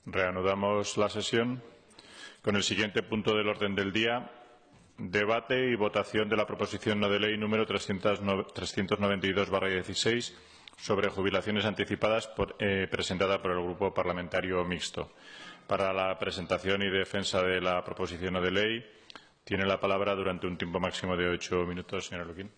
Reanudamos la sesión con el siguiente punto del orden del día: debate y votación de la proposición no de ley número 392/16 sobre jubilaciones anticipadas presentada por el Grupo Parlamentario Mixto. Para la presentación y defensa de la proposición no de ley tiene la palabra durante un tiempo máximo de 8 minutos, señora Luquín.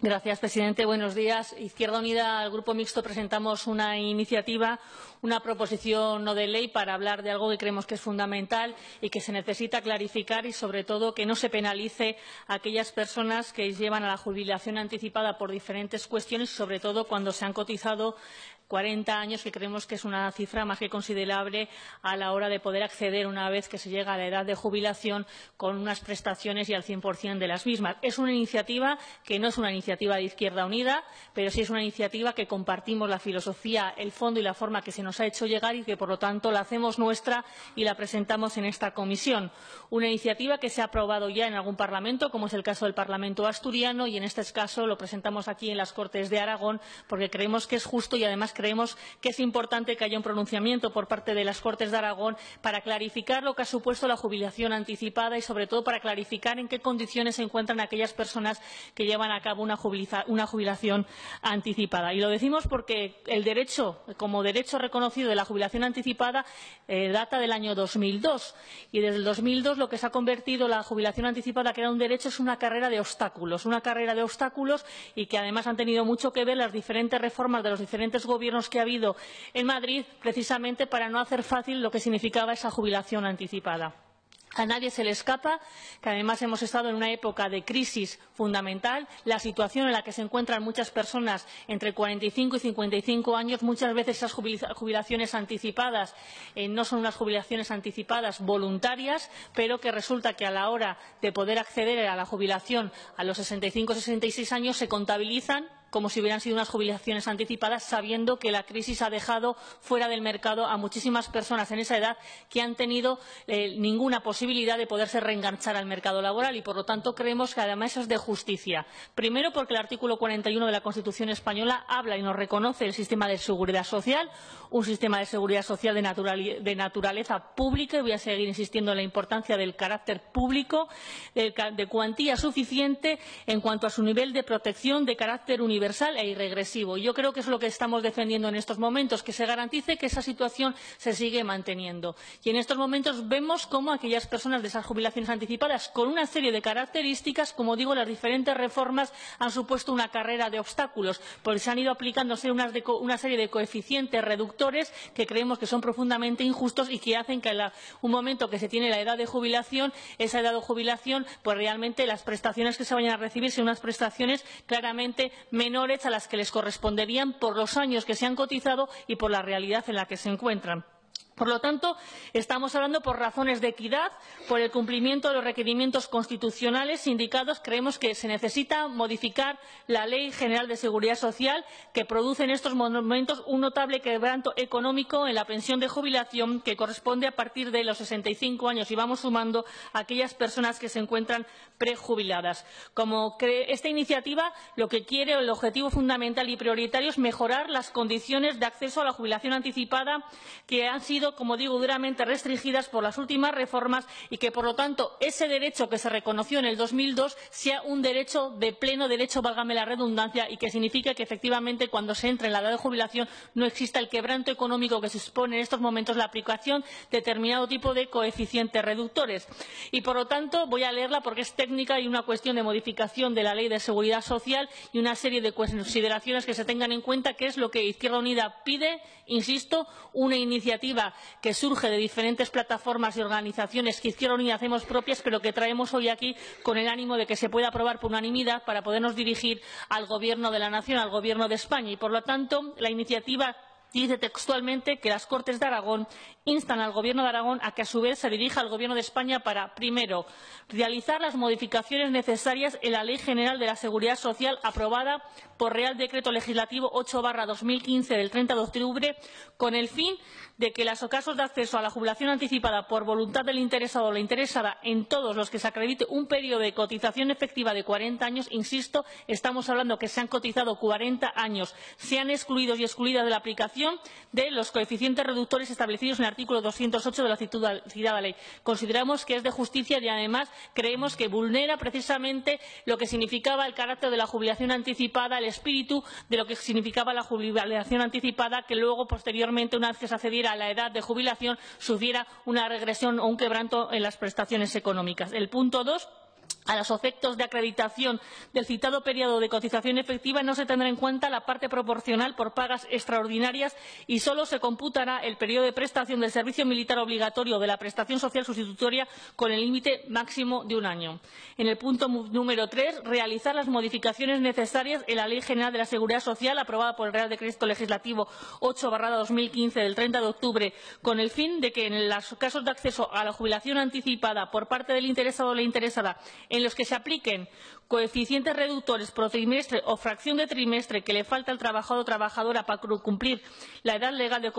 Gracias, presidente. Buenos días. Izquierda Unida, al Grupo Mixto, presentamos una iniciativa, una proposición no de ley para hablar de algo que creemos que es fundamental y que se necesita clarificar y, sobre todo, que no se penalice a aquellas personas que llevan a la jubilación anticipada por diferentes cuestiones, sobre todo cuando se han cotizado 40 años, que creemos que es una cifra más que considerable a la hora de poder acceder, una vez que se llega a la edad de jubilación, con unas prestaciones y al 100% de las mismas. Es una iniciativa que no es una iniciativa de Izquierda Unida, pero sí es una iniciativa que compartimos la filosofía, el fondo y la forma que se nos ha hecho llegar y que, por lo tanto, la hacemos nuestra y la presentamos en esta comisión. Una iniciativa que se ha aprobado ya en algún parlamento, como es el caso del Parlamento asturiano, y en este caso lo presentamos aquí en las Cortes de Aragón, porque creemos que es justo y, además, creemos que es importante que haya un pronunciamiento por parte de las Cortes de Aragón para clarificar lo que ha supuesto la jubilación anticipada y, sobre todo, para clarificar en qué condiciones se encuentran aquellas personas que llevan a cabo una jubilación anticipada. Y lo decimos porque el derecho, como derecho reconocido de la jubilación anticipada, data del año 2002. Y desde el 2002 lo que se ha convertido la jubilación anticipada, que era un derecho, es una carrera de obstáculos. Una carrera de obstáculos y que, además, han tenido mucho que ver las diferentes reformas de los diferentes gobiernos que ha habido en Madrid, precisamente para no hacer fácil lo que significaba esa jubilación anticipada. A nadie se le escapa que, además, hemos estado en una época de crisis fundamental. La situación en la que se encuentran muchas personas entre 45 y 55 años, muchas veces esas jubilaciones anticipadas no son unas jubilaciones anticipadas voluntarias, pero que resulta que a la hora de poder acceder a la jubilación a los 65 o 66 años se contabilizan como si hubieran sido unas jubilaciones anticipadas, sabiendo que la crisis ha dejado fuera del mercado a muchísimas personas en esa edad que han tenido ninguna posibilidad de poderse reenganchar al mercado laboral y, por lo tanto, creemos que además es de justicia. Primero, porque el artículo 41 de la Constitución española habla y nos reconoce el sistema de seguridad social, un sistema de seguridad social de naturaleza pública, y voy a seguir insistiendo en la importancia del carácter público, de cuantía suficiente en cuanto a su nivel de protección de carácter universal e irregresivo. Yo creo que es lo que estamos defendiendo en estos momentos, que se garantice que esa situación se sigue manteniendo. Y en estos momentos vemos cómo aquellas personas de esas jubilaciones anticipadas, con una serie de características, como digo, las diferentes reformas han supuesto una carrera de obstáculos, porque se han ido aplicándose una serie de coeficientes reductores que creemos que son profundamente injustos y que hacen que un momento que se tiene la edad de jubilación, esa edad de jubilación, pues realmente las prestaciones que se vayan a recibir sean unas prestaciones claramente menores a las que les corresponderían por los años que se han cotizado y por la realidad en la que se encuentran. Por lo tanto, estamos hablando por razones de equidad, por el cumplimiento de los requerimientos constitucionales indicados. Creemos que se necesita modificar la Ley General de Seguridad Social, que produce en estos momentos un notable quebranto económico en la pensión de jubilación, que corresponde a partir de los 65 años, y vamos sumando a aquellas personas que se encuentran prejubiladas. Esta iniciativa lo que quiere, el objetivo fundamental y prioritario, es mejorar las condiciones de acceso a la jubilación anticipada, que han sido, como digo, duramente restringidas por las últimas reformas, y que, por lo tanto, ese derecho que se reconoció en el 2002 sea un derecho de pleno derecho, válgame la redundancia, y que signifique que, efectivamente, cuando se entre en la edad de jubilación no exista el quebranto económico que se supone en estos momentos la aplicación de determinado tipo de coeficientes reductores. Y, por lo tanto, voy a leerla porque es técnica y una cuestión de modificación de la Ley de Seguridad Social y una serie de consideraciones que se tengan en cuenta, que es lo que Izquierda Unida pide, insisto, una iniciativa que surge de diferentes plataformas y organizaciones que Izquierda Unida hacemos propias, pero que traemos hoy aquí con el ánimo de que se pueda aprobar por unanimidad para podernos dirigir al Gobierno de la Nación, al Gobierno de España. Y, por lo tanto, la iniciativa dice textualmente que las Cortes de Aragón instan al Gobierno de Aragón a que, a su vez, se dirija al Gobierno de España para, primero, realizar las modificaciones necesarias en la Ley General de la Seguridad Social aprobada por Real Decreto Legislativo 8/2015 del 30 de octubre, con el fin de que los casos de acceso a la jubilación anticipada por voluntad del interesado o la interesada, en todos los que se acredite un periodo de cotización efectiva de 40 años, insisto, estamos hablando que se han cotizado 40 años, sean excluidos y excluidas de la aplicación aplicación de los coeficientes reductores establecidos en el artículo 208 de la citada ley. Consideramos que es de justicia y, además, creemos que vulnera precisamente lo que significaba el carácter de la jubilación anticipada, el espíritu de lo que significaba la jubilación anticipada, que luego, posteriormente, una vez que se accediera a la edad de jubilación, sufriera una regresión o un quebranto en las prestaciones económicas. El punto 2. A los efectos de acreditación del citado periodo de cotización efectiva no se tendrá en cuenta la parte proporcional por pagas extraordinarias y solo se computará el periodo de prestación del servicio militar obligatorio o de la prestación social sustitutoria con el límite máximo de 1 año. En el punto número 3, realizar las modificaciones necesarias en la Ley General de la Seguridad Social aprobada por el Real Decreto Legislativo 8/2015 del 30 de octubre con el fin de que en los casos de acceso a la jubilación anticipada por parte del interesado o la interesada en los que se apliquen coeficientes reductores por trimestre o fracción de trimestre que le falta al trabajador o trabajadora para cumplir la edad legal de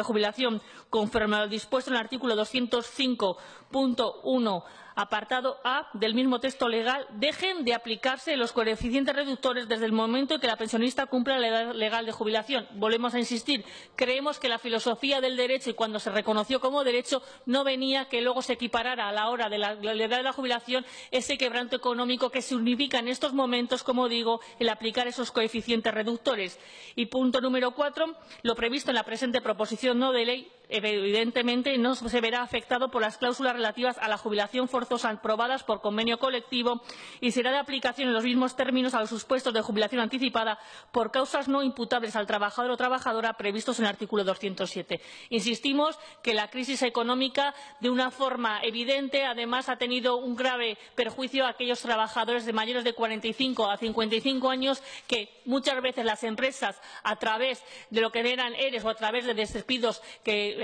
jubilación conforme a lo dispuesto en el artículo 205.1 apartado A del mismo texto legal, dejen de aplicarse los coeficientes reductores desde el momento en que la pensionista cumpla la edad legal de jubilación. Volvemos a insistir, creemos que la filosofía del derecho, y cuando se reconoció como derecho, no venía que luego se equiparara a la hora de la edad de la jubilación ese quebranto económico que significa en estos momentos, como digo, el aplicar esos coeficientes reductores. Y punto número 4, lo previsto en la presente proposición no de ley evidentemente no se verá afectado por las cláusulas relativas a la jubilación forzosa aprobadas por convenio colectivo y será de aplicación en los mismos términos a los supuestos de jubilación anticipada por causas no imputables al trabajador o trabajadora previstos en el artículo 207. Insistimos que la crisis económica, de una forma evidente, además ha tenido un grave perjuicio a aquellos trabajadores de mayores de 45 a 55 años que muchas veces las empresas, a través de lo que eran ERES o a través de despidos que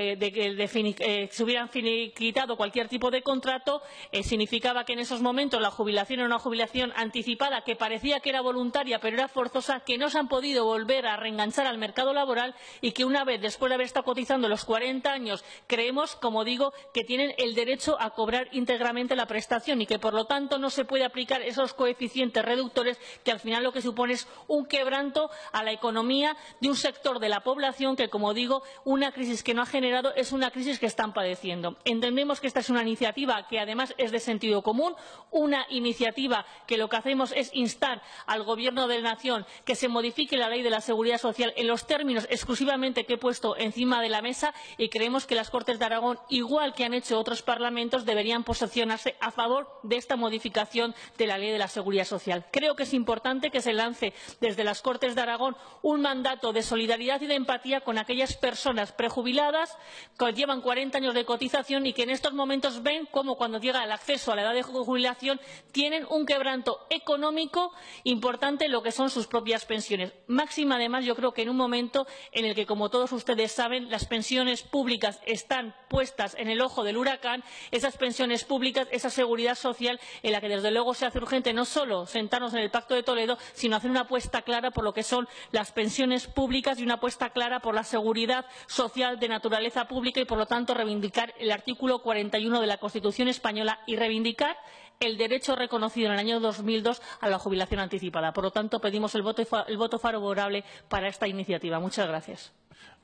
se hubieran finiquitado cualquier tipo de contrato, significaba que en esos momentos la jubilación era una jubilación anticipada que parecía que era voluntaria pero era forzosa, que no se han podido volver a reenganchar al mercado laboral y que una vez después de haber estado cotizando los 40 años creemos, como digo, que tienen el derecho a cobrar íntegramente la prestación y que por lo tanto no se puede aplicar esos coeficientes reductores que al final lo que supone es un quebranto a la economía de un sector de la población que, como digo, una crisis que no ha generado es una crisis que están padeciendo. Entendemos que esta es una iniciativa que además es de sentido común, una iniciativa que lo que hacemos es instar al Gobierno de la Nación que se modifique la Ley de la Seguridad Social en los términos exclusivamente que he puesto encima de la mesa y creemos que las Cortes de Aragón, igual que han hecho otros parlamentos, deberían posicionarse a favor de esta modificación de la Ley de la Seguridad Social. Creo que es importante que se lance desde las Cortes de Aragón un mandato de solidaridad y de empatía con aquellas personas prejubiladas que llevan 40 años de cotización y que en estos momentos ven cómo cuando llega el acceso a la edad de jubilación tienen un quebranto económico importante en lo que son sus propias pensiones. Máxima, además, yo creo que en un momento en el que, como todos ustedes saben, las pensiones públicas están puestas en el ojo del huracán, esas pensiones públicas, esa seguridad social en la que desde luego se hace urgente no solo sentarnos en el Pacto de Toledo, sino hacer una apuesta clara por lo que son las pensiones públicas y una apuesta clara por la seguridad social de naturaleza pública y, por lo tanto, reivindicar el artículo 41 de la Constitución española y reivindicar el derecho reconocido en el año 2002 a la jubilación anticipada. Por lo tanto, pedimos el voto favorable para esta iniciativa. Muchas gracias.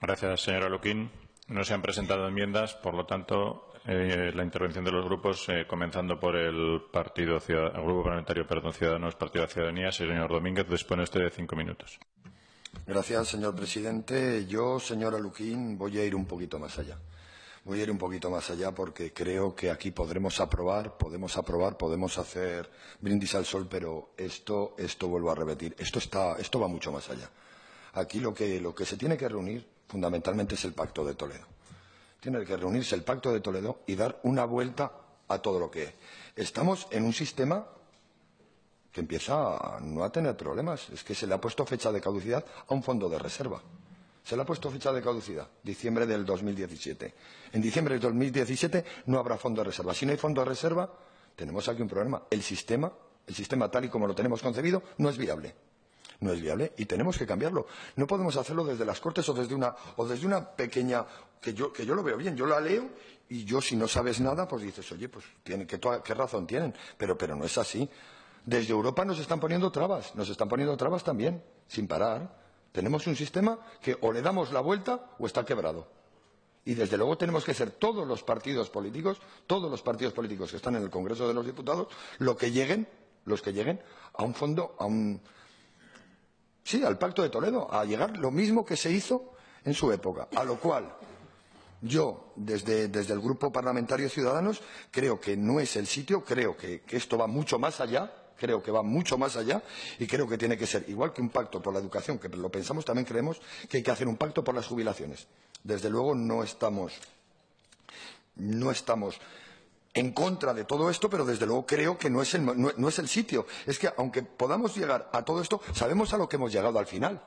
Gracias, señora Luquín. No se han presentado enmiendas, por lo tanto, la intervención de los grupos, comenzando por el Grupo Parlamentario Ciudadanos, Partido de la Ciudadanía. Señor Domínguez, dispone usted de 5 minutos. Gracias, señor presidente. Yo, señora Luquín, voy a ir un poquito más allá. Voy a ir un poquito más allá porque creo que aquí podemos hacer brindis al sol, pero esto vuelvo a repetir, esto va mucho más allá. Aquí lo que se tiene que reunir fundamentalmente es el Pacto de Toledo. Tiene que reunirse el Pacto de Toledo y dar una vuelta a todo lo que estamos en un sistema que empieza no a tener problemas. Es que se le ha puesto fecha de caducidad a un fondo de reserva. Se le ha puesto fecha de caducidad, diciembre del 2017. En diciembre del 2017 no habrá fondo de reserva. Si no hay fondo de reserva, tenemos aquí un problema. El sistema tal y como lo tenemos concebido no es viable. No es viable y tenemos que cambiarlo. No podemos hacerlo desde las Cortes o desde una pequeña, que yo lo veo bien. Yo la leo y yo, si no sabes nada, pues dices, oye, pues ¿qué razón tienen? Pero no es así. Desde Europa nos están poniendo trabas también, sin parar. Tenemos un sistema que o le damos la vuelta o está quebrado. Y desde luego tenemos que ser todos los partidos políticos que están en el Congreso de los Diputados, los que lleguen a un fondo, al Pacto de Toledo, a llegar lo mismo que se hizo en su época. A lo cual yo, desde el Grupo Parlamentario Ciudadanos, creo que no es el sitio, creo que esto va mucho más allá. Creo que va mucho más allá y creo que tiene que ser, igual que un pacto por la educación, que lo pensamos, también creemos que hay que hacer un pacto por las jubilaciones. Desde luego no estamos en contra de todo esto, pero desde luego creo que no es el sitio. Es que aunque podamos llegar a todo esto, sabemos a lo que hemos llegado al final.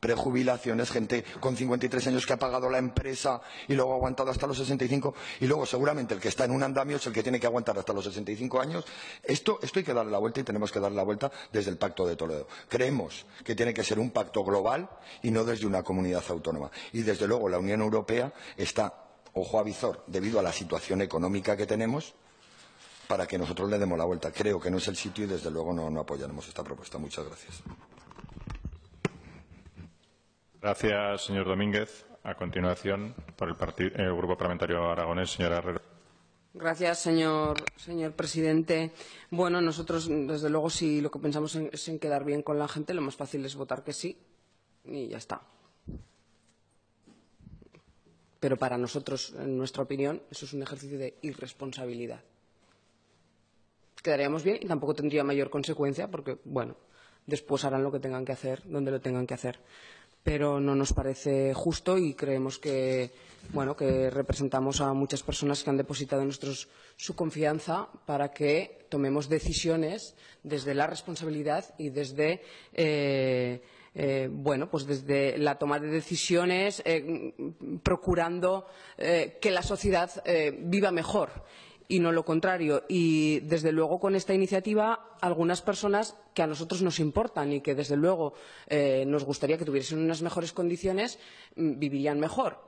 Prejubilaciones, gente con 53 años que ha pagado la empresa y luego ha aguantado hasta los 65 y luego seguramente el que está en un andamio es el que tiene que aguantar hasta los 65 años. Esto hay que darle la vuelta y tenemos que darle la vuelta desde el Pacto de Toledo. Creemos que tiene que ser un pacto global y no desde una comunidad autónoma. Y desde luego la Unión Europea está, ojo a visor, debido a la situación económica que tenemos, para que nosotros le demos la vuelta. Creo que no es el sitio y desde luego no apoyaremos esta propuesta. Muchas gracias. Gracias, señor Domínguez. A continuación, por el Grupo Parlamentario Aragonés, señora Herrero. Gracias, señor presidente. Bueno, nosotros, desde luego, si lo que pensamos es en quedar bien con la gente, lo más fácil es votar que sí y ya está. Pero para nosotros, en nuestra opinión, eso es un ejercicio de irresponsabilidad. Quedaríamos bien y tampoco tendría mayor consecuencia porque, bueno, después harán lo que tengan que hacer, donde lo tengan que hacer. Pero no nos parece justo y creemos que representamos a muchas personas que han depositado en nosotros su confianza para que tomemos decisiones desde la responsabilidad y desde desde la toma de decisiones procurando que la sociedad viva mejor y no lo contrario. Y, desde luego, con esta iniciativa, algunas personas que a nosotros nos importan y que, desde luego, nos gustaría que tuviesen unas mejores condiciones, vivirían mejor.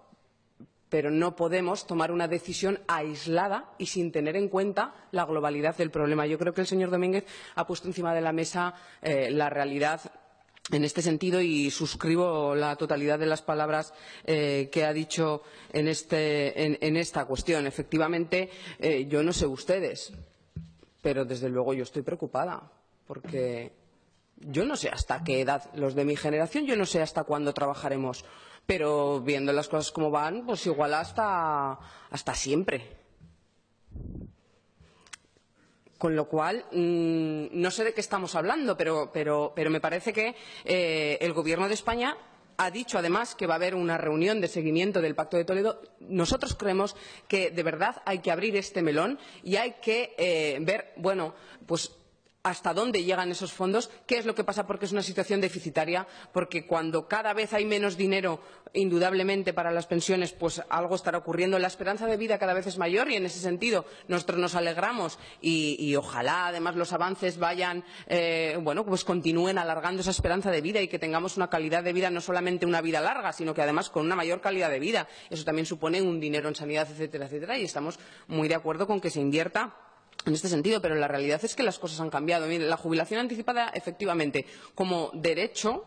Pero no podemos tomar una decisión aislada y sin tener en cuenta la globalidad del problema. Yo creo que el señor Domínguez ha puesto encima de la mesa la realidad en este sentido y suscribo la totalidad de las palabras que ha dicho en esta cuestión. Efectivamente, yo no sé ustedes, pero desde luego yo estoy preocupada porque yo no sé hasta qué edad, los de mi generación, yo no sé hasta cuándo trabajaremos, pero viendo las cosas como van, pues igual hasta siempre. Con lo cual, no sé de qué estamos hablando, pero me parece que el Gobierno de España ha dicho, además, que va a haber una reunión de seguimiento del Pacto de Toledo. Nosotros creemos que, de verdad, hay que abrir este melón y hay que ver, hasta dónde llegan esos fondos, qué es lo que pasa, porque es una situación deficitaria, porque cuando cada vez hay menos dinero, indudablemente, para las pensiones, pues algo estará ocurriendo. La esperanza de vida cada vez es mayor y, en ese sentido, nosotros nos alegramos y ojalá, además, los avances continúen alargando esa esperanza de vida y que tengamos una calidad de vida, no solamente una vida larga, sino que, además, con una mayor calidad de vida. Eso también supone un dinero en sanidad, etcétera, etcétera, y estamos muy de acuerdo con que se invierta en este sentido, pero la realidad es que las cosas han cambiado. Mire, la jubilación anticipada, efectivamente, como derecho,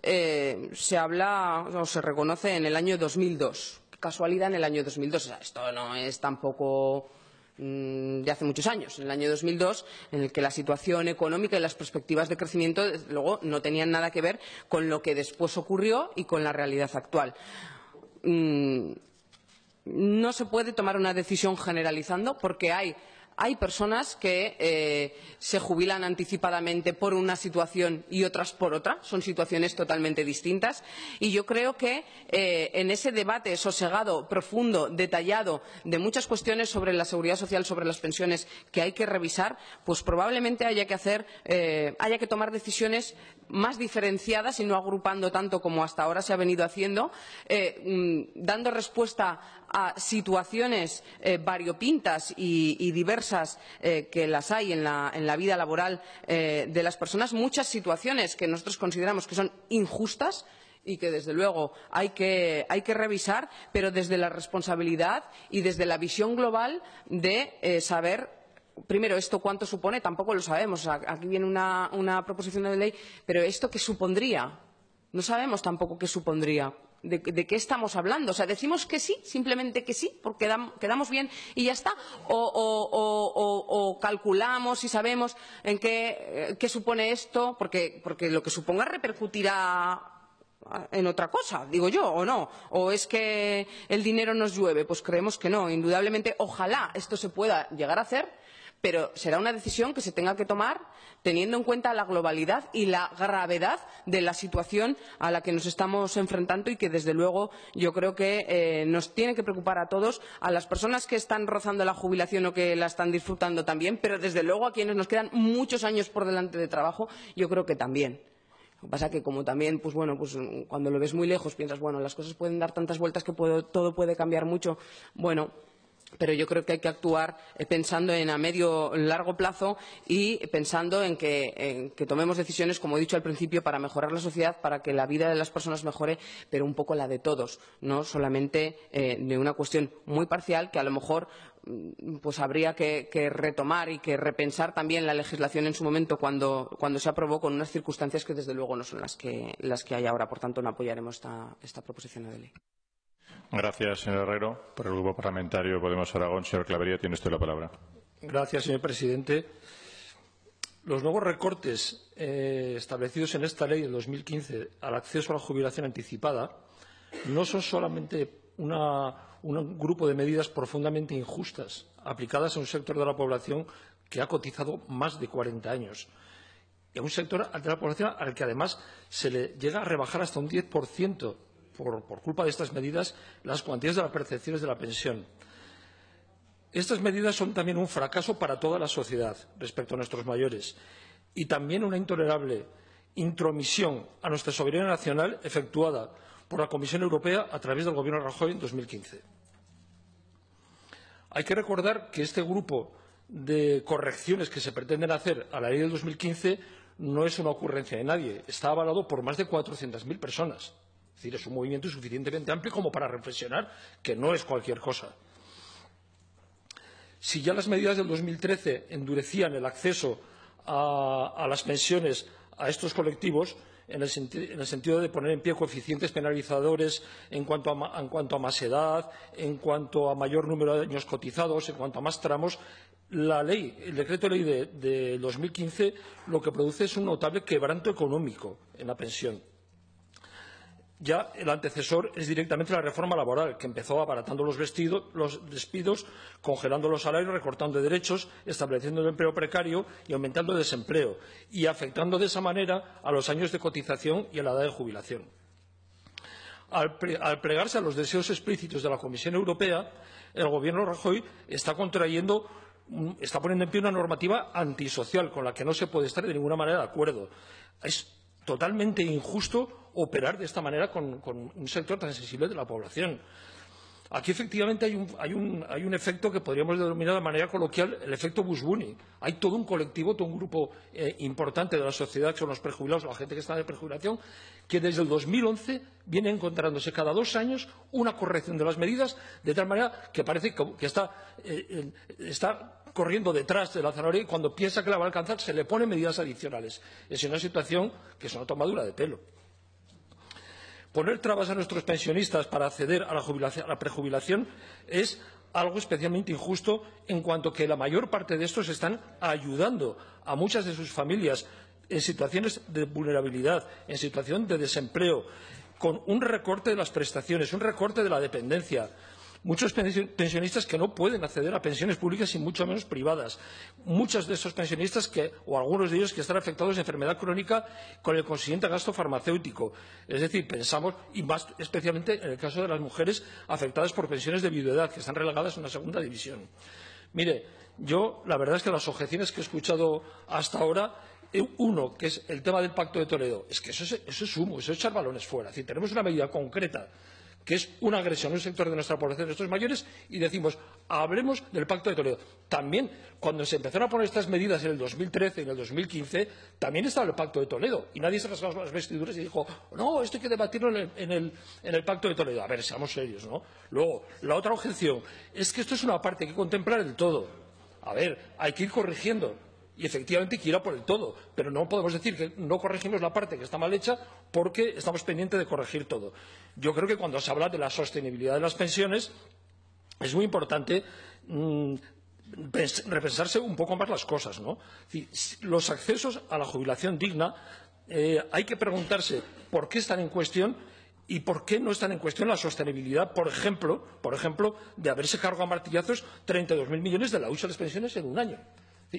se habla o se reconoce en el año 2002. Qué casualidad, en el año 2002. O sea, esto no es tampoco de hace muchos años. En el año 2002, en el que la situación económica y las perspectivas de crecimiento, desde luego, no tenían nada que ver con lo que después ocurrió y con la realidad actual. No se puede tomar una decisión generalizando porque hay personas que se jubilan anticipadamente por una situación y otras por otra. Son situaciones totalmente distintas. Y yo creo que en ese debate sosegado, profundo, detallado de muchas cuestiones sobre la seguridad social, sobre las pensiones que hay que revisar, pues probablemente haya que tomar decisiones más diferenciadas y no agrupando tanto como hasta ahora se ha venido haciendo, dando respuesta a situaciones variopintas y diversas que las hay en la vida laboral de las personas, muchas situaciones que nosotros consideramos que son injustas y que, desde luego, hay que revisar, pero desde la responsabilidad y desde la visión global de saber primero, ¿esto cuánto supone? Tampoco lo sabemos. O sea, aquí viene una proposición de ley, pero ¿esto qué supondría? No sabemos tampoco qué supondría. ¿De qué estamos hablando? O sea, ¿decimos que sí, simplemente que sí, porque quedamos bien y ya está? ¿O calculamos y sabemos en qué supone esto? Porque lo que suponga repercutirá en otra cosa, digo yo, ¿o no? ¿O es que el dinero nos llueve? Pues creemos que no. Indudablemente, ojalá esto se pueda llegar a hacer, pero será una decisión que se tenga que tomar teniendo en cuenta la globalidad y la gravedad de la situación a la que nos estamos enfrentando y que, desde luego, yo creo que nos tiene que preocupar a todos, a las personas que están rozando la jubilación o que la están disfrutando también, pero, desde luego, a quienes nos quedan muchos años por delante de trabajo, yo creo que también. Lo que pasa es que, como también, pues bueno, pues cuando lo ves muy lejos piensas, bueno, las cosas pueden dar tantas vueltas que todo puede cambiar mucho. Bueno, pero yo creo que hay que actuar pensando en a medio largo plazo y pensando en que tomemos decisiones, como he dicho al principio, para mejorar la sociedad, para que la vida de las personas mejore, pero un poco la de todos, no solamente de una cuestión muy parcial que a lo mejor pues habría que retomar y que repensar también la legislación en su momento cuando se aprobó, con unas circunstancias que desde luego no son las que hay ahora. Por tanto, no apoyaremos esta proposición de ley. Gracias, señor Herrero. Por el Grupo Parlamentario Podemos Aragón, señor Clavería, tiene usted la palabra. Gracias, señor presidente. Los nuevos recortes establecidos en esta ley del 2015 al acceso a la jubilación anticipada no son solamente un grupo de medidas profundamente injustas aplicadas a un sector de la población que ha cotizado más de 40 años, y a un sector de la población al que además se le llega a rebajar hasta un 10% por culpa de estas medidas las cuantías de las percepciones de la pensión. Estas medidas son también un fracaso para toda la sociedad respecto a nuestros mayores y también una intolerable intromisión a nuestra soberanía nacional efectuada por la Comisión Europea a través del Gobierno de Rajoy en 2015. Hay que recordar que este grupo de correcciones que se pretenden hacer a la ley del 2015 no es una ocurrencia de nadie. Está avalado por más de 400.000 personas. Es decir, es un movimiento suficientemente amplio como para reflexionar que no es cualquier cosa. Si ya las medidas del 2013 endurecían el acceso a las pensiones a estos colectivos, en el sentido de poner en pie coeficientes penalizadores en cuanto a más edad, en cuanto a mayor número de años cotizados, en cuanto a más tramos, el decreto ley de 2015 lo que produce es un notable quebranto económico en la pensión. Ya el antecesor es directamente la reforma laboral, que empezó abaratando los despidos, congelando los salarios, recortando derechos, estableciendo el empleo precario y aumentando el desempleo, y afectando de esa manera a los años de cotización y a la edad de jubilación. Al plegarse a los deseos explícitos de la Comisión Europea, el Gobierno Rajoy está poniendo en pie una normativa antisocial con la que no se puede estar de ninguna manera de acuerdo. Es totalmente injusto operar de esta manera con un sector tan sensible de la población. Aquí, efectivamente, hay un efecto que podríamos denominar de manera coloquial el efecto Bugs Bunny. Hay todo un colectivo, todo un grupo importante de la sociedad, que son los prejubilados, la gente que está de prejubilación, que desde el 2011 viene encontrándose cada 2 años una corrección de las medidas, de tal manera que parece que está corriendo detrás de la zanahoria y cuando piensa que la va a alcanzar se le ponen medidas adicionales. Es una situación que es una tomadura de pelo. Poner trabas a nuestros pensionistas para acceder a la prejubilación es algo especialmente injusto, en cuanto que la mayor parte de estos están ayudando a muchas de sus familias en situaciones de vulnerabilidad, en situación de desempleo, con un recorte de las prestaciones, un recorte de la dependencia. Muchos pensionistas que no pueden acceder a pensiones públicas y mucho menos privadas. Muchos de esos pensionistas o algunos de ellos que están afectados de enfermedad crónica con el consiguiente gasto farmacéutico. Es decir, pensamos, y más especialmente en el caso de las mujeres afectadas por pensiones de viudedad, que están relegadas a una segunda división. Mire, yo la verdad es que las objeciones que he escuchado hasta ahora, uno, que es el tema del Pacto de Toledo, es que eso es humo, eso es echar balones fuera. Es decir, tenemos una medida concreta que es una agresión a un sector de nuestra población, de nuestros mayores, y decimos, hablemos del Pacto de Toledo. También, cuando se empezaron a poner estas medidas en el 2013 y en el 2015, también estaba el Pacto de Toledo, y nadie se rasgó las vestiduras y dijo, no, esto hay que debatirlo en el Pacto de Toledo. A ver, seamos serios, ¿no? Luego, la otra objeción es que esto es una parte que hay que contemplar el todo. A ver, hay que ir corrigiendo. Y efectivamente hay que ir a por el todo, pero no podemos decir que no corregimos la parte que está mal hecha porque estamos pendientes de corregir todo. Yo creo que cuando se habla de la sostenibilidad de las pensiones es muy importante repensarse un poco más las cosas, ¿no? Los accesos a la jubilación digna hay que preguntarse por qué están en cuestión y por qué no están en cuestión la sostenibilidad, por ejemplo, de haberse cargado a martillazos 32.000 millones de la hucha de las pensiones en un año.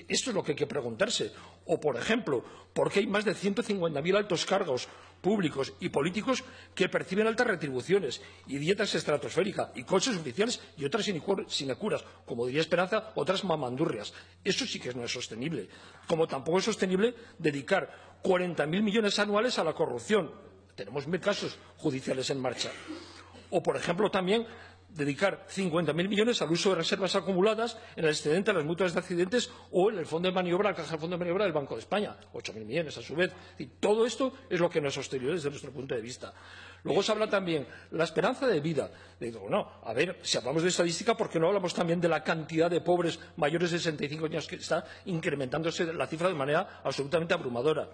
Esto es lo que hay que preguntarse. O, por ejemplo, ¿por qué hay más de 150.000 altos cargos públicos y políticos que perciben altas retribuciones y dietas estratosféricas y coches oficiales y otras sinecuras, como diría Esperanza, otras mamandurrias? Eso sí que no es sostenible. Como tampoco es sostenible dedicar 40.000 millones anuales a la corrupción. Tenemos 1.000 casos judiciales en marcha. O, por ejemplo, también dedicar 50.000 millones al uso de reservas acumuladas en el excedente de las mutuas de accidentes o en el fondo de maniobra, la caja de fondo de maniobra del Banco de España, 8.000 millones a su vez. Y todo esto es lo que no es sostenible desde nuestro punto de vista. Luego se habla también de la esperanza de vida. Digo, bueno, a ver, si hablamos de estadística, ¿por qué no hablamos también de la cantidad de pobres mayores de 65 años que está incrementándose la cifra de manera absolutamente abrumadora?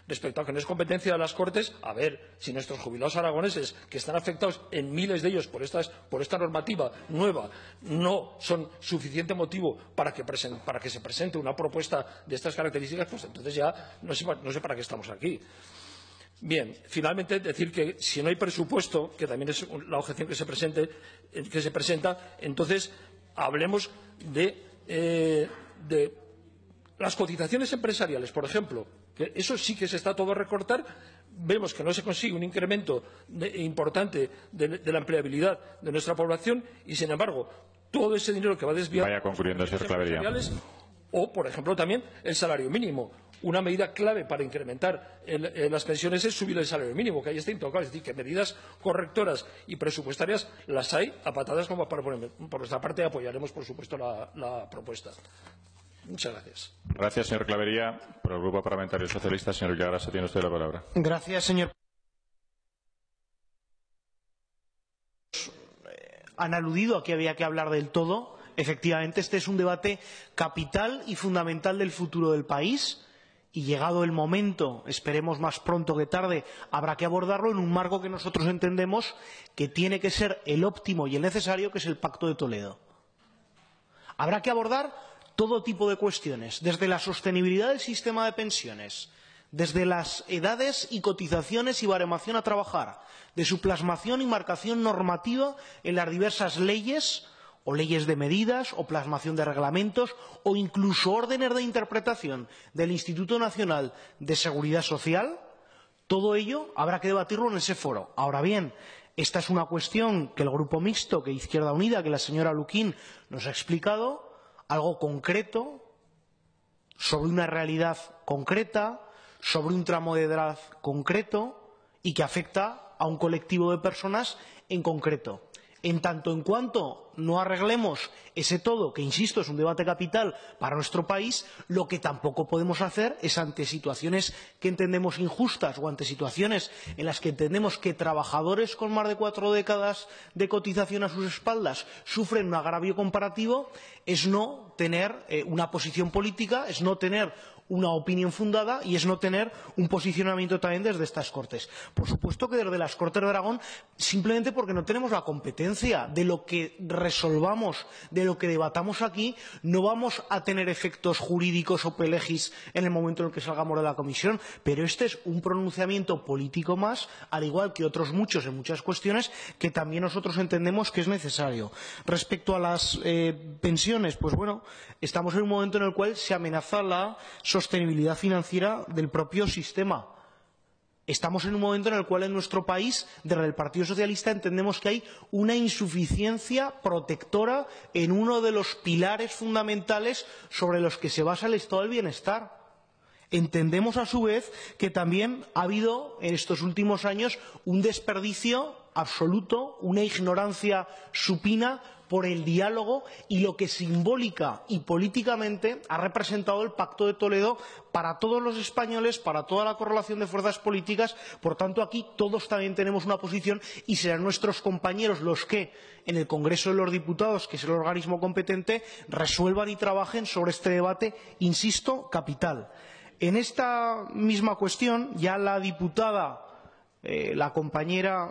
Respecto a que no es competencia de las Cortes, a ver, si nuestros jubilados aragoneses, que están afectados en miles de ellos por esta normativa nueva, no son suficiente motivo para que se presente una propuesta de estas características, pues entonces ya no sé para qué estamos aquí. Bien, finalmente decir que si no hay presupuesto, que también es la objeción que se presenta, entonces hablemos de las cotizaciones empresariales, por ejemplo. Que eso sí que se está todo a recortar. Vemos que no se consigue un incremento importante de la empleabilidad de nuestra población y, sin embargo, todo ese dinero que va desviado. Vaya concluyendo, señor Clavería. O, por ejemplo, también el salario mínimo. Una medida clave para incrementar las pensiones es subir el salario mínimo, que ahí está intocable. Es decir, que medidas correctoras y presupuestarias las hay a patadas como para poner. Por nuestra parte apoyaremos, por supuesto, la propuesta. Muchas gracias. Gracias, señor Clavería. Por el Grupo Parlamentario Socialista, señor Villagrasa, tiene usted la palabra. Gracias, señor. Han aludido a que había que hablar del todo. Efectivamente, este es un debate capital y fundamental del futuro del país. Y llegado el momento, esperemos más pronto que tarde, habrá que abordarlo en un marco que nosotros entendemos que tiene que ser el óptimo y el necesario, que es el Pacto de Toledo. Habrá que abordar todo tipo de cuestiones, desde la sostenibilidad del sistema de pensiones, desde las edades y cotizaciones y baremación a trabajar, de su plasmación y marcación normativa en las diversas leyes o leyes de medidas o plasmación de reglamentos o incluso órdenes de interpretación del Instituto Nacional de Seguridad Social. Todo ello habrá que debatirlo en ese foro. Ahora bien, esta es una cuestión que el Grupo Mixto, que Izquierda Unida, que la señora Luquín nos ha explicado, algo concreto, sobre una realidad concreta, sobre un tramo de edad concreto y que afecta a un colectivo de personas en concreto. En tanto en cuanto no arreglemos ese todo, que insisto es un debate capital para nuestro país, lo que tampoco podemos hacer es, ante situaciones que entendemos injustas o ante situaciones en las que entendemos que trabajadores con más de 4 décadas de cotización a sus espaldas sufren un agravio comparativo, es no tener una posición política, es no tener una opinión fundada y es no tener un posicionamiento también desde estas Cortes. Por supuesto que desde las Cortes de Aragón, simplemente porque no tenemos la competencia de lo que resolvamos, de lo que debatamos aquí, no vamos a tener efectos jurídicos o pelegis en el momento en el que salgamos de la comisión, pero este es un pronunciamiento político más, al igual que otros muchos en muchas cuestiones que también nosotros entendemos que es necesario. Respecto a las pensiones, pues bueno, estamos en un momento en el cual se amenaza la sostenibilidad financiera del propio sistema. Estamos en un momento en el cual en nuestro país, desde el Partido Socialista, entendemos que hay una insuficiencia protectora en uno de los pilares fundamentales sobre los que se basa el Estado del bienestar. Entendemos, a su vez, que también ha habido en estos últimos años un desperdicio absoluto, una ignorancia supina por el diálogo y lo que simbólica y políticamente ha representado el Pacto de Toledo para todos los españoles, para toda la correlación de fuerzas políticas. Por tanto, aquí todos también tenemos una posición y serán nuestros compañeros los que, en el Congreso de los Diputados, que es el organismo competente, resuelvan y trabajen sobre este debate, insisto, capital. En esta misma cuestión, ya la diputada, la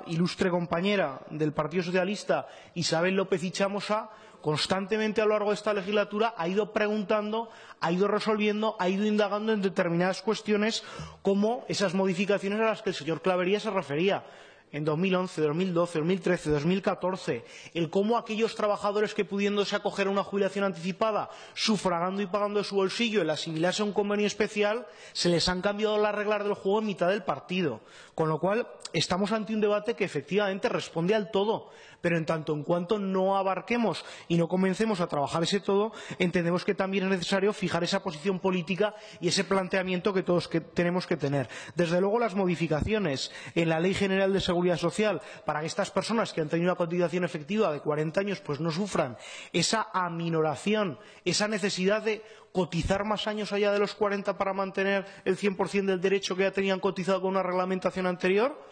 ilustre compañera del Partido Socialista, Isabel López Ichamosa, constantemente a lo largo de esta legislatura ha ido preguntando, ha ido resolviendo, ha ido indagando en determinadas cuestiones, como esas modificaciones a las que el señor Clavería se refería en 2011, 2012, 2013, 2014, el cómo aquellos trabajadores que, pudiéndose acoger a una jubilación anticipada, sufragando y pagando de su bolsillo, el asimilarse a un convenio especial, se les han cambiado las reglas del juego en mitad del partido. Con lo cual, estamos ante un debate que efectivamente responde al todo, pero en tanto en cuanto no abarquemos y no comencemos a trabajar ese todo, entendemos que también es necesario fijar esa posición política y ese planteamiento que todos tenemos que tener. Desde luego, las modificaciones en la Ley General de Seguridad Social para que estas personas que han tenido una cotización efectiva de 40 años pues no sufran esa aminoración, esa necesidad de cotizar más años allá de los 40 para mantener el 100% del derecho que ya tenían cotizado con una reglamentación anterior.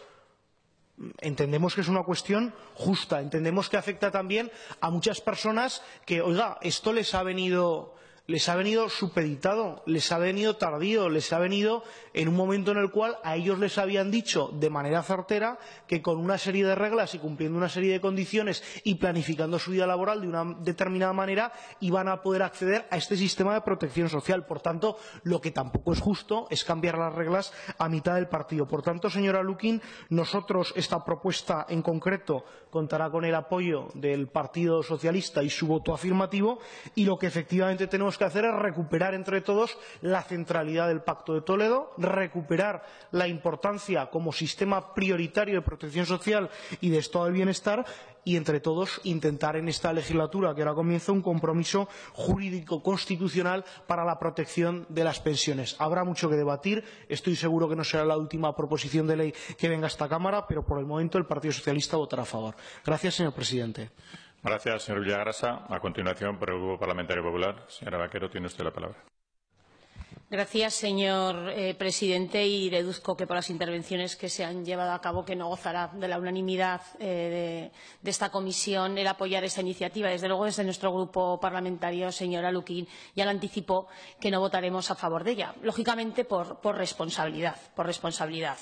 Entendemos que es una cuestión justa, entendemos que afecta también a muchas personas que, oiga, esto les ha venido supeditado, les ha venido tardío, les ha venido en un momento en el cual a ellos les habían dicho de manera certera que con una serie de reglas y cumpliendo una serie de condiciones y planificando su vida laboral de una determinada manera iban a poder acceder a este sistema de protección social. Por tanto, lo que tampoco es justo es cambiar las reglas a mitad del partido. Por tanto, señora Lukin, nosotros esta propuesta en concreto contará con el apoyo del Partido Socialista y su voto afirmativo, y lo que efectivamente tenemos que hacer es recuperar entre todos la centralidad del Pacto de Toledo, recuperar la importancia como sistema prioritario de protección social y de estado del bienestar, y entre todos intentar en esta legislatura que ahora comienza un compromiso jurídico constitucional para la protección de las pensiones. Habrá mucho que debatir, estoy seguro que no será la última proposición de ley que venga a esta Cámara, pero por el momento el Partido Socialista votará a favor. Gracias, señor presidente. Gracias, señor Villagrasa. A continuación, por el Grupo Parlamentario Popular, señora Vaquero, tiene usted la palabra. Gracias, señor presidente, y deduzco que por las intervenciones que se han llevado a cabo que no gozará de la unanimidad de esta comisión el apoyar esta iniciativa. Desde luego, desde nuestro grupo parlamentario, señora Lukin, ya le anticipo que no votaremos a favor de ella, lógicamente por responsabilidad.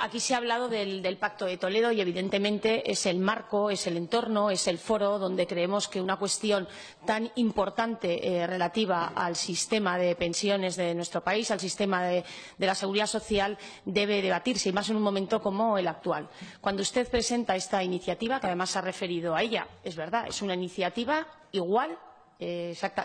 Aquí se ha hablado del Pacto de Toledo y, evidentemente, es el marco, es el entorno, es el foro donde creemos que una cuestión tan importante relativa al sistema de pensiones de nuestro país, al sistema de la seguridad social, debe debatirse, y más en un momento como el actual. Cuando usted presenta esta iniciativa, que además se ha referido a ella, es verdad, es una iniciativa igual,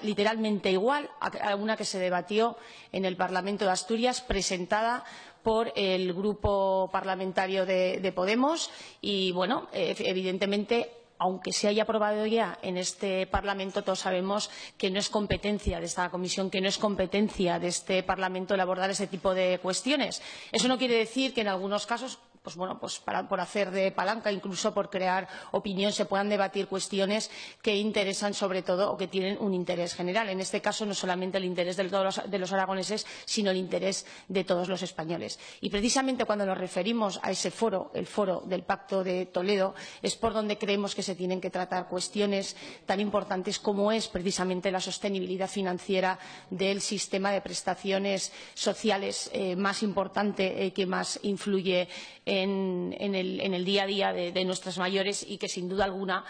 literalmente igual a una que se debatió en el Parlamento de Asturias, presentada por el Grupo Parlamentario de Podemos, y, bueno, evidentemente, aunque se haya aprobado ya en este Parlamento, todos sabemos que no es competencia de esta comisión, que no es competencia de este Parlamento el abordar ese tipo de cuestiones. Eso no quiere decir que en algunos casos, por hacer de palanca, incluso por crear opinión, se puedan debatir cuestiones que interesan sobre todo o que tienen un interés general. En este caso, no solamente el interés de los aragoneses, sino el interés de todos los españoles. Y precisamente cuando nos referimos a ese foro, el foro del Pacto de Toledo, es por donde creemos que se tienen que tratar cuestiones tan importantes como es precisamente la sostenibilidad financiera del sistema de prestaciones sociales más importante, que más influye en el día a día de nuestros mayores, y que, sin duda alguna,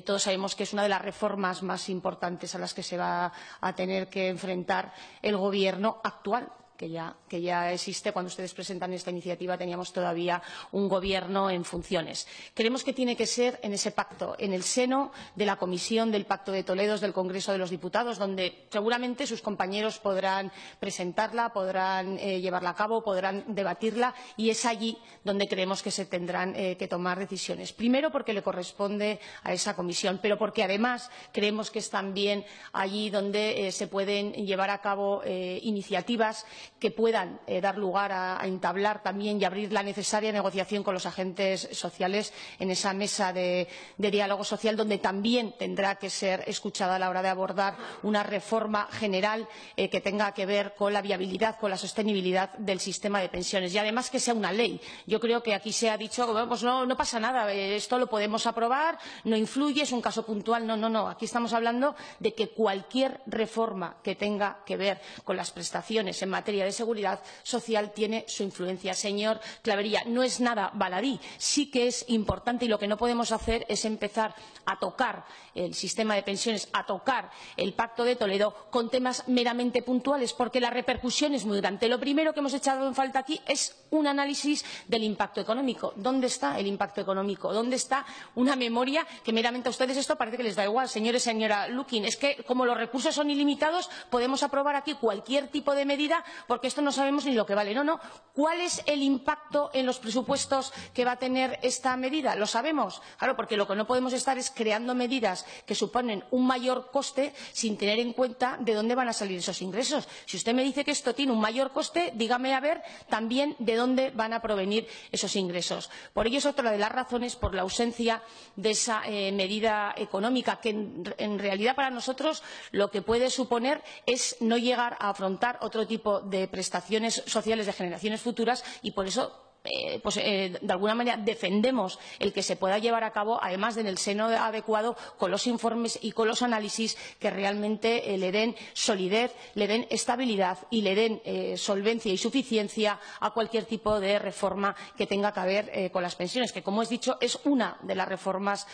todos sabemos que es una de las reformas más importantes a las que se va a tener que enfrentar el Gobierno actual, que ya existe. Cuando ustedes presentan esta iniciativa teníamos todavía un Gobierno en funciones. Creemos que tiene que ser en ese pacto, en el seno de la Comisión del Pacto de Toledo del Congreso de los Diputados, donde seguramente sus compañeros podrán presentarla, podrán llevarla a cabo, podrán debatirla, y es allí donde creemos que se tendrán que tomar decisiones. Primero, porque le corresponde a esa comisión, pero porque además creemos que es también allí donde se pueden llevar a cabo iniciativas que puedan dar lugar a entablar también y abrir la necesaria negociación con los agentes sociales en esa mesa de diálogo social, donde también tendrá que ser escuchada a la hora de abordar una reforma general que tenga que ver con la viabilidad, con la sostenibilidad del sistema de pensiones. Y además que sea una ley. Yo creo que aquí se ha dicho, bueno, pues no pasa nada, esto lo podemos aprobar, no influye, es un caso puntual. No. Aquí estamos hablando de que cualquier reforma que tenga que ver con las prestaciones en materia de seguridad social tiene su influencia. Señor Clavería, no es nada baladí, sí que es importante, y lo que no podemos hacer es empezar a tocar el sistema de pensiones, a tocar el Pacto de Toledo con temas meramente puntuales, porque la repercusión es muy grande. Lo primero que hemos echado en falta aquí es un análisis del impacto económico. ¿Dónde está el impacto económico? ¿Dónde está una memoria que meramente a ustedes esto parece que les da igual? Señores y señora Lukin, es que como los recursos son ilimitados podemos aprobar aquí cualquier tipo de medida porque esto no sabemos ni lo que vale. No. ¿Cuál es el impacto en los presupuestos que va a tener esta medida? ¿Lo sabemos? Claro, porque lo que no podemos estar es creando medidas que suponen un mayor coste sin tener en cuenta de dónde van a salir esos ingresos. Si usted me dice que esto tiene un mayor coste, dígame a ver también de dónde van a provenir esos ingresos. Por ello es otra de las razones por la ausencia de esa medida económica, que en realidad para nosotros lo que puede suponer es no llegar a afrontar otro tipo de prestaciones sociales de generaciones futuras, y por eso de alguna manera defendemos el que se pueda llevar a cabo, además en el seno adecuado, con los informes y con los análisis que realmente le den solidez, le den estabilidad y le den solvencia y suficiencia a cualquier tipo de reforma que tenga que ver con las pensiones, que, como he dicho, es una de las reformas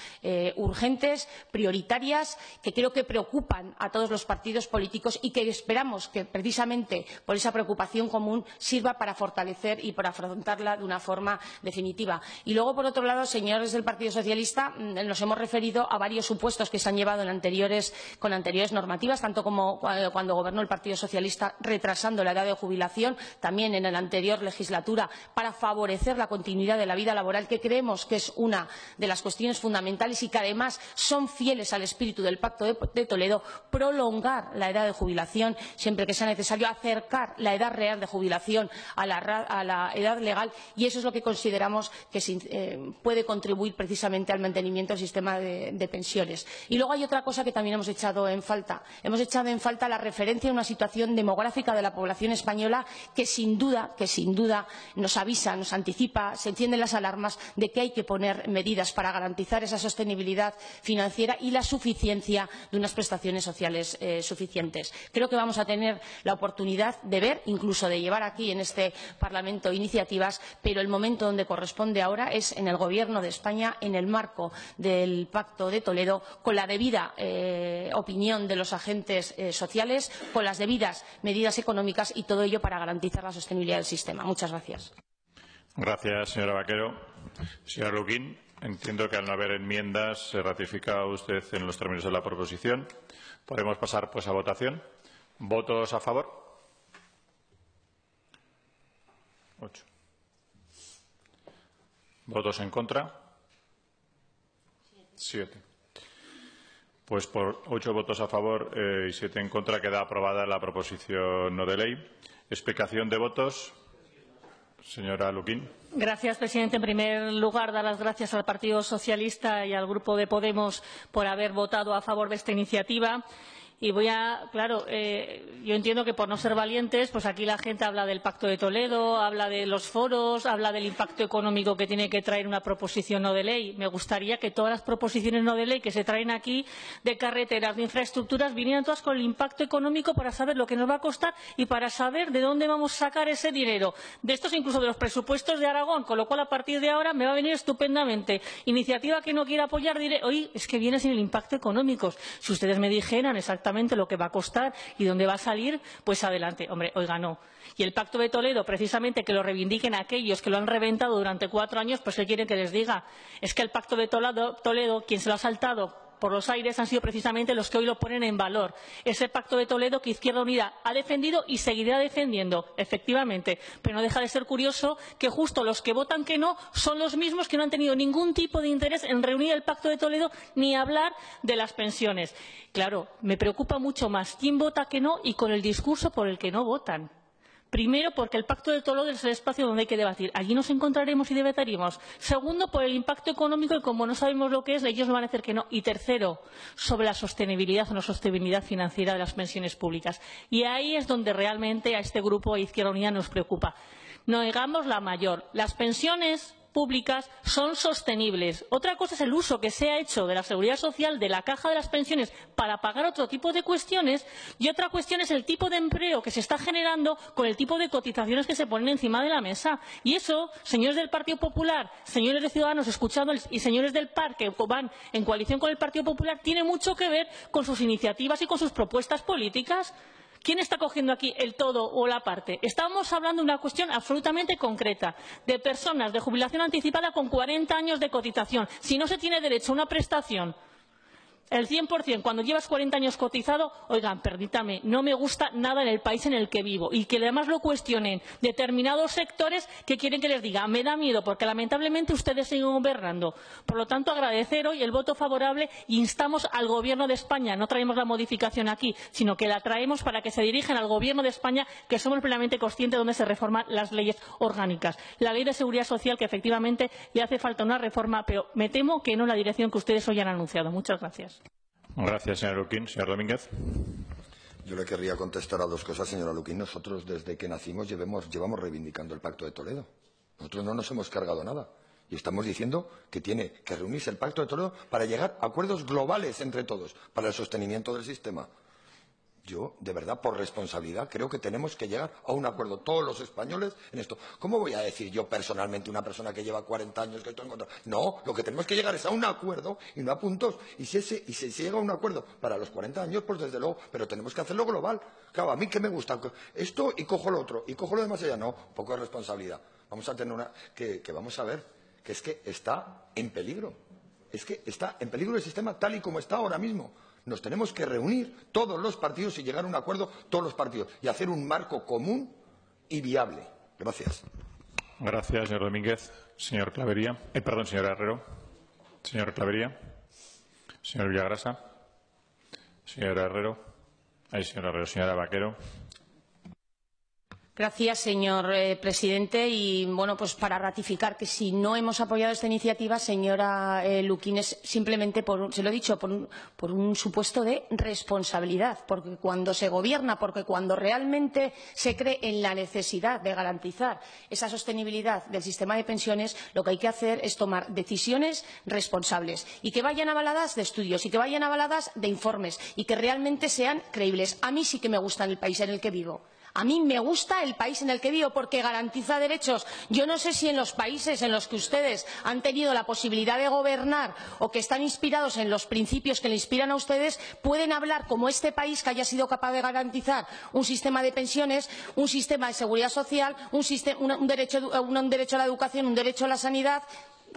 urgentes, prioritarias, que creo que preocupan a todos los partidos políticos y que esperamos que, precisamente por esa preocupación común, sirva para fortalecer y para afrontarla de una forma definitiva. Y luego, por otro lado, señores del Partido Socialista, nos hemos referido a varios supuestos que se han llevado con anteriores normativas, tanto como cuando gobernó el Partido Socialista retrasando la edad de jubilación, también en la anterior legislatura, para favorecer la continuidad de la vida laboral, que creemos que es una de las cuestiones fundamentales y que además son fieles al espíritu del Pacto de Toledo, prolongar la edad de jubilación siempre que sea necesario, acercar la edad real de jubilación a la edad legal, y eso es lo que consideramos que puede contribuir precisamente al mantenimiento del sistema de pensiones. Y luego hay otra cosa que también hemos echado en falta. Hemos echado en falta la referencia a una situación demográfica de la población española que sin duda nos avisa, nos anticipa, se encienden las alarmas de que hay que poner medidas para garantizar esa sostenibilidad financiera y la suficiencia de unas prestaciones sociales suficientes. Creo que vamos a tener la oportunidad de ver, incluso de llevar aquí en este Parlamento iniciativas, pero el momento donde corresponde ahora es en el Gobierno de España, en el marco del Pacto de Toledo, con la debida opinión de los agentes sociales, con las debidas medidas económicas, y todo ello para garantizar la sostenibilidad del sistema. Muchas gracias. Gracias, señora Vaquero. Señora Lukin, entiendo que al no haber enmiendas se ratifica usted en los términos de la proposición. Podemos pasar pues a votación. ¿Votos a favor? 8. ¿Votos en contra? 7. Pues por 8 votos a favor y 7 en contra queda aprobada la proposición no de ley. Explicación de votos. Señora Lukin. Gracias, presidente. En primer lugar, dar las gracias al Partido Socialista y al Grupo de Podemos por haber votado a favor de esta iniciativa. Y claro, yo entiendo que por no ser valientes, pues aquí la gente habla del Pacto de Toledo, habla de los foros, habla del impacto económico que tiene que traer una proposición no de ley. Me gustaría que todas las proposiciones no de ley que se traen aquí, de carreteras, de infraestructuras, vinieran todas con el impacto económico para saber lo que nos va a costar y para saber de dónde vamos a sacar ese dinero. De estos, incluso de los presupuestos de Aragón, con lo cual a partir de ahora me va a venir estupendamente. Iniciativa que no quiera apoyar, diré, oye, es que viene sin el impacto económico. Si ustedes me dijeran exactamente lo que va a costar y dónde va a salir, pues adelante. Hombre, oiga, no. Y el Pacto de Toledo, precisamente, que lo reivindiquen aquellos que lo han reventado durante 4 años, pues ¿qué quieren que les diga? Es que el Pacto de Toledo, quien se lo ha saltado por los aires han sido precisamente los que hoy lo ponen en valor. Ese Pacto de Toledo que Izquierda Unida ha defendido y seguirá defendiendo, efectivamente. Pero no deja de ser curioso que justo los que votan que no son los mismos que no han tenido ningún tipo de interés en reunir el Pacto de Toledo ni hablar de las pensiones. Claro, me preocupa mucho más quién vota que no y con el discurso por el que no votan. Primero, porque el Pacto de Toledo es el espacio donde hay que debatir. Allí nos encontraremos y debatiremos. Segundo, por el impacto económico y como no sabemos lo que es, ellos nos van a decir que no. Y tercero, sobre la sostenibilidad o no sostenibilidad financiera de las pensiones públicas. Y ahí es donde realmente a este grupo de Izquierda Unida nos preocupa. No digamos la mayor. Las pensiones públicas son sostenibles. Otra cosa es el uso que se ha hecho de la seguridad social, de la caja de las pensiones, para pagar otro tipo de cuestiones, y otra cuestión es el tipo de empleo que se está generando con el tipo de cotizaciones que se ponen encima de la mesa. Y eso, señores del Partido Popular, señores de Ciudadanos escuchándoles y señores del PAR que van en coalición con el Partido Popular, tiene mucho que ver con sus iniciativas y con sus propuestas políticas. ¿Quién está cogiendo aquí el todo o la parte? Estamos hablando de una cuestión absolutamente concreta, de personas de jubilación anticipada con 40 años de cotización. Si no se tiene derecho a una prestación el 100% cuando llevas 40 años cotizado, oigan, permítame, no me gusta nada en el país en el que vivo y que además lo cuestionen determinados sectores que quieren que les diga, me da miedo porque lamentablemente ustedes siguen gobernando. Por lo tanto, agradecer hoy el voto favorable e instamos al Gobierno de España, no traemos la modificación aquí, sino que la traemos para que se dirijan al Gobierno de España, que somos plenamente conscientes de dónde se reforman las leyes orgánicas. La Ley de Seguridad Social, que efectivamente le hace falta una reforma, pero me temo que no en la dirección que ustedes hoy han anunciado. Muchas gracias. Gracias, señora Luquín. Señor Domínguez. Yo le querría contestar a dos cosas, señora Luquín. Nosotros, desde que nacimos, llevamos reivindicando el Pacto de Toledo. Nosotros no nos hemos cargado nada. Y estamos diciendo que tiene que reunirse el Pacto de Toledo para llegar a acuerdos globales entre todos, para el sostenimiento del sistema. Yo, de verdad, por responsabilidad, creo que tenemos que llegar a un acuerdo todos los españoles en esto. ¿Cómo voy a decir yo personalmente, una persona que lleva 40 años que estoy en contra? No, lo que tenemos que llegar es a un acuerdo y no a puntos. Y si se llega a un acuerdo para los 40 años, pues desde luego, pero tenemos que hacerlo global. Claro, a mí que me gusta esto y cojo lo otro, y cojo lo demás allá. No, un poco de responsabilidad. Vamos a tener una que vamos a ver, que es que está en peligro. Es que está en peligro el sistema tal y como está ahora mismo. Nos tenemos que reunir todos los partidos y llegar a un acuerdo todos los partidos y hacer un marco común y viable. Gracias. Gracias, señor Domínguez. Señor Clavería. Perdón, señor Herrero. Señor Clavería. Señor Villagrasa. Señor Herrero. Señor Herrero. Señora Vaquero. Gracias, señor presidente. Y, bueno, pues para ratificar que si no hemos apoyado esta iniciativa, señora Luquín, es simplemente, se lo he dicho, por un supuesto de responsabilidad. Porque cuando se gobierna, porque cuando realmente se cree en la necesidad de garantizar esa sostenibilidad del sistema de pensiones, lo que hay que hacer es tomar decisiones responsables y que vayan avaladas de estudios y que vayan avaladas de informes y que realmente sean creíbles. A mí sí que me gusta el país en el que vivo. A mí me gusta el país en el que vivo porque garantiza derechos. Yo no sé si en los países en los que ustedes han tenido la posibilidad de gobernar o que están inspirados en los principios que le inspiran a ustedes, pueden hablar como este país que haya sido capaz de garantizar un sistema de pensiones, un sistema de seguridad social, un derecho a la educación, un derecho a la sanidad,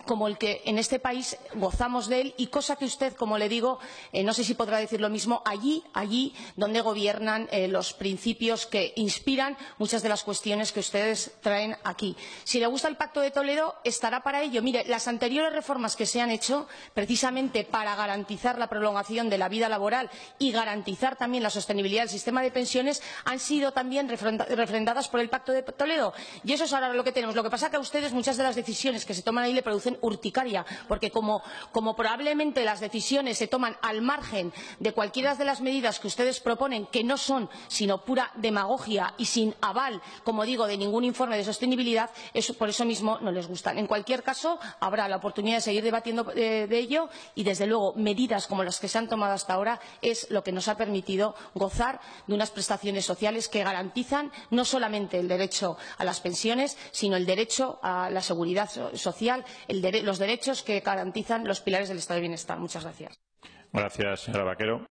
como el que en este país gozamos de él y cosa que usted, como le digo, no sé si podrá decir lo mismo allí donde gobiernan los principios que inspiran muchas de las cuestiones que ustedes traen aquí. Si le gusta el Pacto de Toledo, estará para ello. Mire, las anteriores reformas que se han hecho precisamente para garantizar la prolongación de la vida laboral y garantizar también la sostenibilidad del sistema de pensiones han sido también refrendadas por el Pacto de Toledo. Y eso es ahora lo que tenemos. Lo que pasa es que a ustedes muchas de las decisiones que se toman ahí le producen urticaria, porque como probablemente las decisiones se toman al margen de cualquiera de las medidas que ustedes proponen, que no son sino pura demagogia y sin aval, como digo, de ningún informe de sostenibilidad, por eso mismo no les gustan. En cualquier caso, habrá la oportunidad de seguir debatiendo de ello y, desde luego, medidas como las que se han tomado hasta ahora es lo que nos ha permitido gozar de unas prestaciones sociales que garantizan no solamente el derecho a las pensiones, sino el derecho a la seguridad social, los derechos que garantizan los pilares del Estado de Bienestar. Muchas gracias. Gracias, señora Vaquero.